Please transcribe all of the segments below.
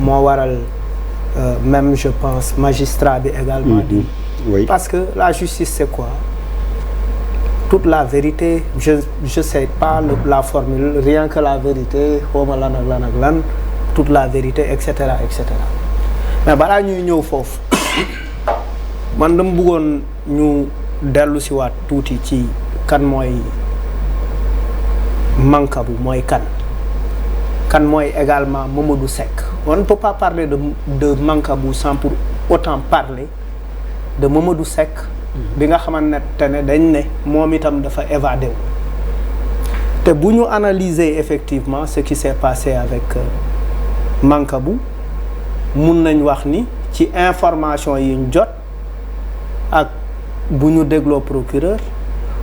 moo waral même je pense magistrat bi également di oui. Parce que la justice c'est quoi? Toute la vérité, je sais pas la formule, rien que la vérité, xawma lan ak lan toute la vérité et cetera et cetera. Mais balaa ñuy ñëw foofu man dama bëggoon ñu dellu si waat tuuti ci kan mooy Mancabou mooy kan mooy également Mamadou Seck. On ne peut pas parler de Mancabou sans pour autant parler de Mamadou Seck bi nga xamante ne dañ ne moom itam dafa évadé wu te bu ñu analyser effectivement ce qui s'est passé avec Mancabou mun nañ wax ni ci information yi ñu jot ak bu ñu dégloo procureur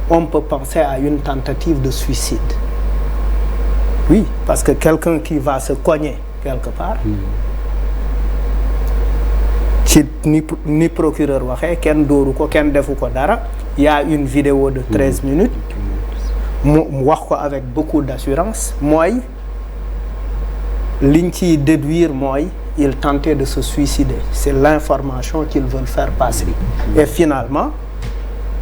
on peut penser à une tentative de suicide. Oui, parce que quelqu'un qui va se cogner quelque part ci ni procureur waxee kenn dóoru ko kenn defu ko dara. Il y a une vidéo de 13 minutes mu wax ko avec beaucoup d'assurance mooy liñ ciy déduire mooy il tentait de se suicider. C'est l'information qu'ils veulent faire passer. Et finalement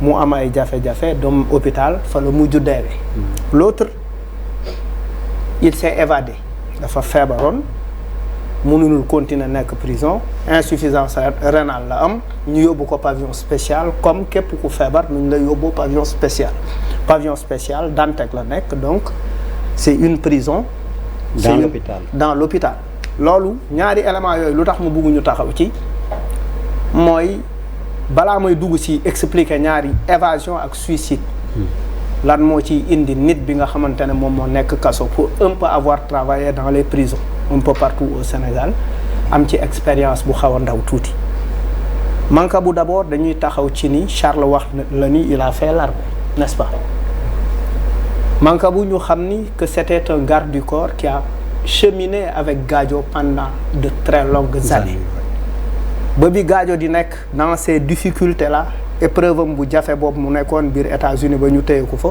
mu am ay jafe-jafe dem hôpital fa la mujj deewee. L'autre il s'est évadé dafa feebaroon mënul continuer nekk prison, insuffisance rénale la am ñu yóbbu ko pavillon spécial comme képp ku feebar ñu la yóbbu pavillon spécial Dantec la nekk, donc c'est une prison dans l'hôpital. Loolu ñaari éléments yooyu lu tax mu bëgg ñu taxaw ci mooy balaa mooy dugg ci expliquer ñaari évasion ak suicide lan moo ci indi nit bi nga xamante ne moom moo nekk kaso pour un peu avoir travaillé dans les prisons un peu partout au Sénégal am ci expérience bu xaw a ndaw tuuti. Mancabou d'abord dañuy taxaw ci ni Charles wax la ni il a fait l'armée, n'est-ce pas? Mancabou ñu xam ni que c'était un garde du corps qui a cheminé avec Gadio pendant de très longues années. Ba bi Gadio di nekk dans ces difficultés là épreuve am bu jafe boobu mu nekkoon biir États-Unis ba ñu téye ko fa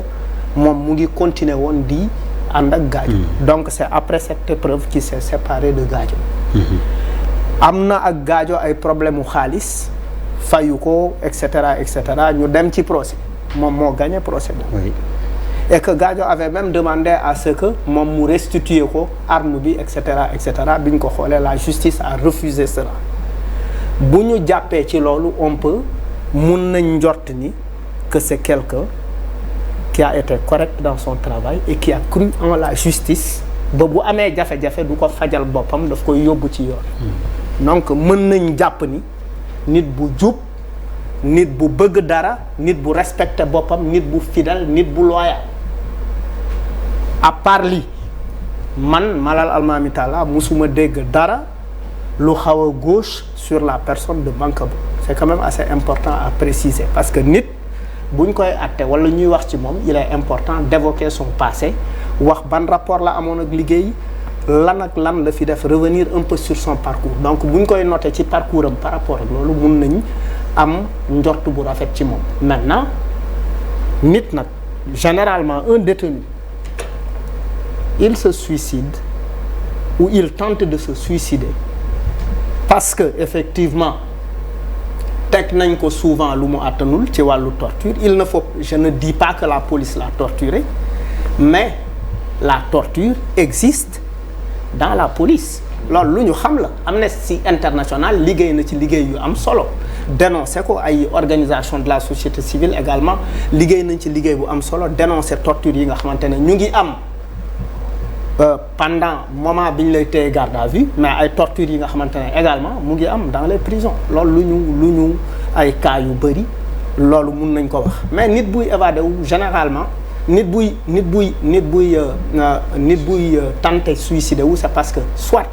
moom mu ngi continuer woon di ànd ak Gadio. Donc c'est après cette épreuve qu'il s'est séparé de Gadio. Am na ak Gadio ay problème mu xaalis fayu ko et cetera ñu dem ci procès moom moo gagné procès boobu. Et que Gadio avait même demandé à ce que moom mu restituer ko arme bi et cetera bi ñu ko xoolee la justice a refusé cela. Bu ñu jàppee ci loolu on peut mun nañ njort ni que c'est quelqu'un qui a été correct dans son travail et qui a cru en la justice ba bu amee jafe-jafe du ko fajal boppam daf koy yóbbu ci yoon. Donc mën nañ jàpp ni nit bu jub nit bu bëgg dara nit bu respecté boppam nit bu fidèle nit bu loyal. À part li man Malal Almami Talla musuma dégg dara lu xaw a gauche sur la personne de Mancabou. C'est quand même assez important à préciser parce que nit buñ koy atte wala ñuy wax ci moom il est important d'évoquer son passé wax ban rapport la amoon ak liggéey lan ak lan la fi def revenir un peu sur son parcours. Donc buñ koy noter ci parcours am par rapport ak loolu mun nañ am njort bu rafet ci moom. Maintenant nit nag généralement un détenu il se suicide ou il tente de se suicider parce que effectivement teg nañ ko souvent lu mu àttanul ci wàllu torture. Il ne faut, je ne dis pas que la police l'a torturé, mais la torture existe dans la police. Loolu lu ñu xam la. Amnesty International liggéey na ci liggéey yu am solo dénoncé ko ay organisation de la société civile également liggéey nañ ci liggéey bu am solo dénoncé torture yi nga xamante ne ñu ngi am pendant moment bi ñu lay téye garde à vue mais ay torture yi nga xamante ne également mu ngi am dans les prisons. Loolu lu ñu ay cas yu bëri loolu mun nañ ko wax mais nit buy évadé wu généralement nit buy tenter suicider wu c'est parce que soit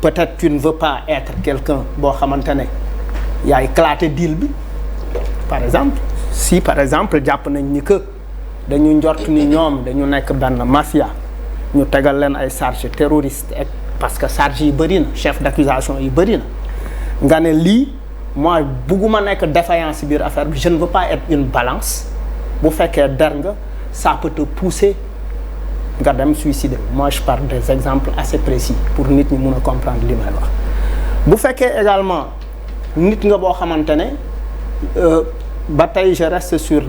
peut-être tu ne veux pas être quelqu'un boo xamante ne yaa éclaté deal bi par exemple si par exemple jàpp nañ ni que dañu njort ni ñoom dañu nekk benn mafia ñu tegal leen ay charges terroristes parce que charges yi bëri na chef d'accusation yi bëri na nga ne lii moi bugguma nekk défaillance biir affaire bi je ne veux pas être une balance bu fekkee der nga ça peut te pousser nga dem suicider. Moi je parle des exemples assez précis pour nit ñi mun a comprendre li may wax bu fekkee également nit nga boo xamante ne ba tey je reste sur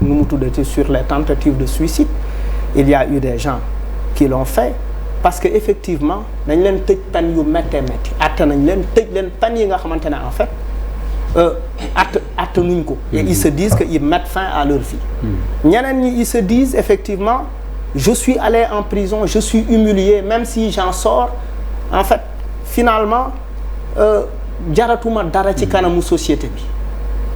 nu mu tuddati sur les tentatives de suicide. Il y a eu des gens qui l'ont fait parce que effectivement dañ leen tëj peine yu méttee métti atte nañ leen tëj leen peine yi nga xamante ne en fait attanuñ ko. Et ils se disent que ils mettent fin à leur vie. ñeneen ñi ils se disent effectivement je suis allé en prison je suis humilié même si j'en sors en fait finalement jaratuma dara ci kanamu société bi.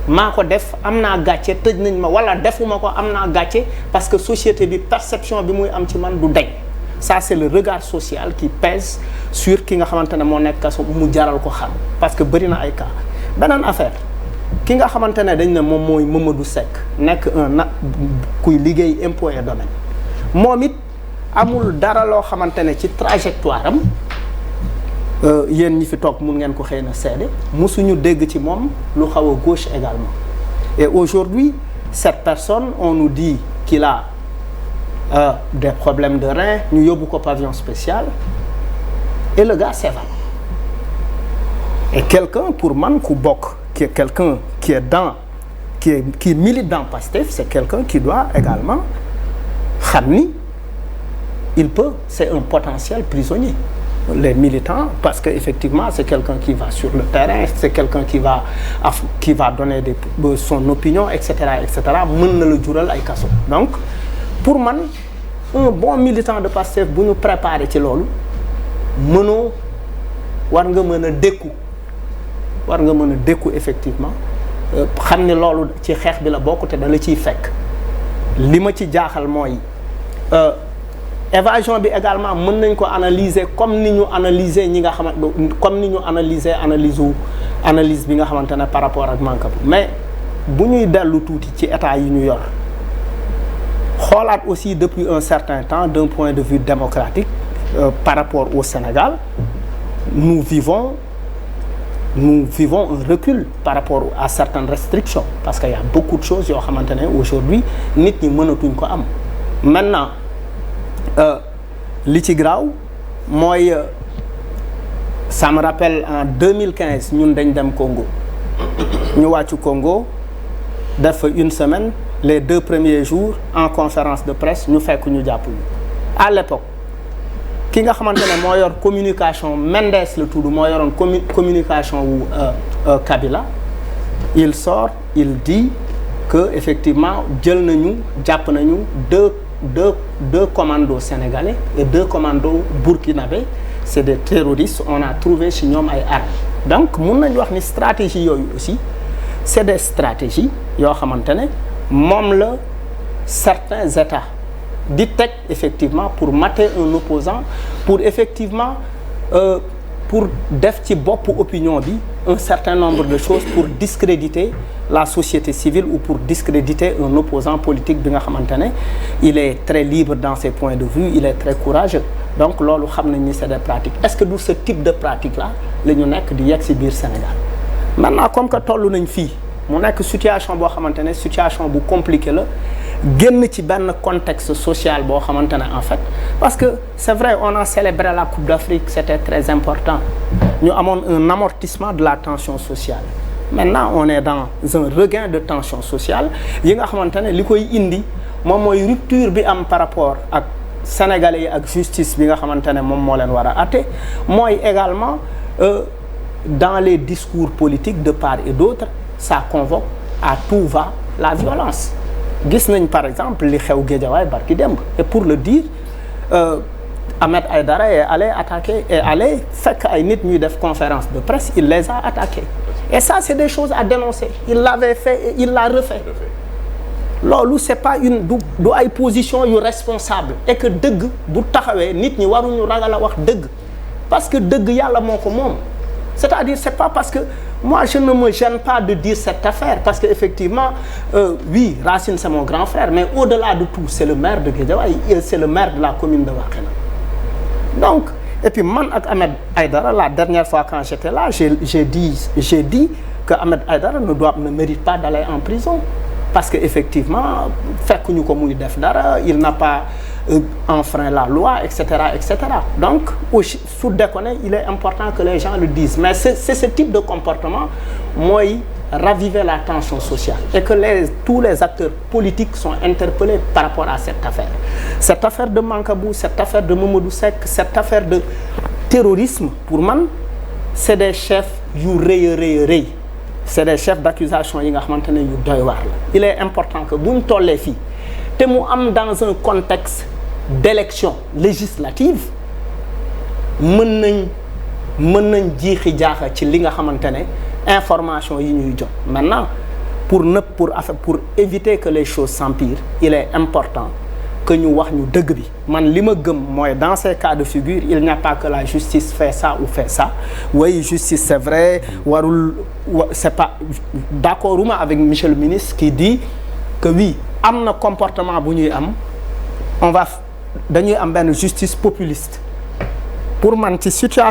maa ko def am naa gàcce tëj nañ ma wala defuma ko am naa gàcce parce que société bi perception bi muy am ci man du deñ ça c'est le regard social qui pèse sur ki nga xamante ne moo nekk kaso mu jaral ko xam parce que bëri na ay cas beneen affaire ki nga xamante ne dañ ne moom mooy Mamadou Seck nekk kuy liggéey impôt et domaine moom it amul dara loo xamante ne ci trajectoire am yéen ñi fi toog mun ngeen ko xëy na seede musuñu dégg ci moom lu xaw a gauche également et aujourd'hui cette personne on nous dit qu'il a des problèmes de rein ñu yóbbu ko pavillon spécial et le gars s'évade et quelqu'un pour man ku bokk qui est quelqu'un qui milite dans Pastef c'est quelqu'un qui doit également xam ni c'est un potentiel prisonnier. Les militants parce que effectivement c'est quelqu'un qui va sur le terrain c'est quelqu'un qui va donner son opinion etc mën na la jural ay kaso donc pour man un bon militant de Pastef bu ñu préparer ci loolu war nga mën a dékku effectivement xam ni loolu ci xeex bi la bokk te da la ciy fekk li ma ci jaaxal mooy évasion bi également mën nañ ko analyser comme ni ñu analyser ñi nga xamante comme ni ñu analyse bi nga xamante ne par rapport ak Mancabou mais bu ñuy dellu tuuti ci état yi ñu yor xoolaat aussi depuis un certain temps d'un point de vue démocratique par rapport au Sénégal nous vivons un recul par rapport à certaines restrictions parce qu'il y a beaucoup de choses yoo xamante ne aujourd'hui nit ñi mënatuñ ko am maintenant li ci graaw mooy ça me rappelle en 2015 ñun dañ dem Congo ñu wàccu Congo def fa une semaine les 2 premiers jours en conférence de presse ñu fekk ñu jàpp ñu à l'époque ki nga xamante ne moo yor communication Mendes la tudd moo yoroon communication wu Kabila il sort il dit que effectivement jàpp nañu deux commandos sénégalais et 2 commandos burkinabés c'est des terroristes on a trouvé ci ñoom ay armes donc mun nañu wax ni stratégie yooyu aussi c'est des stratégies yoo xamante ne moom la certains États di teg effectivement pour mater un opposant pour effectivement pour def ci bopp opinion bi un certain nombre de choses pour discréditer la société civile ou pour discréditer un opposant politique bi nga xamante ne il est très libre dans ses points de vue il est très courageux donc loolu xam nañ ni c'est des pratiques est-ce que du ce type de pratique là la ñu nekk di yegg ci biir Sénégal maintenant comme que toll nañ fii mu nekk situation boo xamante ne situation bu compliquée la génn ci benn contexte social boo xamante ne en fait parce que c'est vrai on a célébré la Coupe d'Afrique c'était très important ñu amoon un amortissement de la tension sociale maintenant on est dans un regain de tension sociale yi nga xamante ne li koy indi moom mooy rupture bi am par rapport ak sénégalais yi ak justice bi nga xamante ne moom moo leen war a àtte mooy également dans les discours politiques de part et d'autre ça convoque à tout va la violence gis nañ par exemple li xew Guédiawaye barki démb et pour le dire Ahmed Aïdara est allé attaquer et allé fekk ay nit ñuy def conférence de presse il les a attaqués et ça c'est des choses à dénoncer il l'avait fait et il l'a refait loolu c'est pas du ay position yu responsable et que dëgg bu taxawee nit ñi waruñu ragal a wax dëgg parce que dëgg yàlla moo ko moom c'est-à-dire c'est pas parce que moi je ne me gêne pas de dire cette affaire parce que effectivement oui Racine c'est mon grand frère mais au-delà de tout c'est le maire de Guédiawaye c'est le maire de la commune de Wakhinane donc et puis man ak Ahmed Aïdara la dernière fois quand j'étais là j'ai dit que Ahmed Aïdara ne mérite pas d'aller en prison parce que effectivement fekkuñu ko muy def dara il n'a pas enfreint la loi, etc., etc. Donc sous déconner, il est important que les gens le disent, mais c'est ce type de comportement mooy raviver la tension sociale et que tous les acteurs politiques sont interpellés par rapport à cette affaire de Mancabou, cette affaire de Mamadou Seck, cette affaire de terrorisme. Pour man c'est des chefs yu rëy c'est des chefs d'accusation yi nga xamante ne yu doy waar la. Il est important que buñ tollee fii te mu am dans un contexte d'élection législative mën nañ jiixi jaaxa ci li nga xamante ne information yi ñuy jot. Maintenant pour éviter que les choses s'empirent, il est important que ñu wax ñu dëgg bi. Man li ma gëm mooy dans ces cas de figure il n'y a pas que la justice fait ça ou fait ça. Oui, justice c'est vrai, c'est pas d'accord avec Michel le ministre qui dit que oui am na comportement bu ñuy am dañuy am benn justice populiste. Pour man ci situation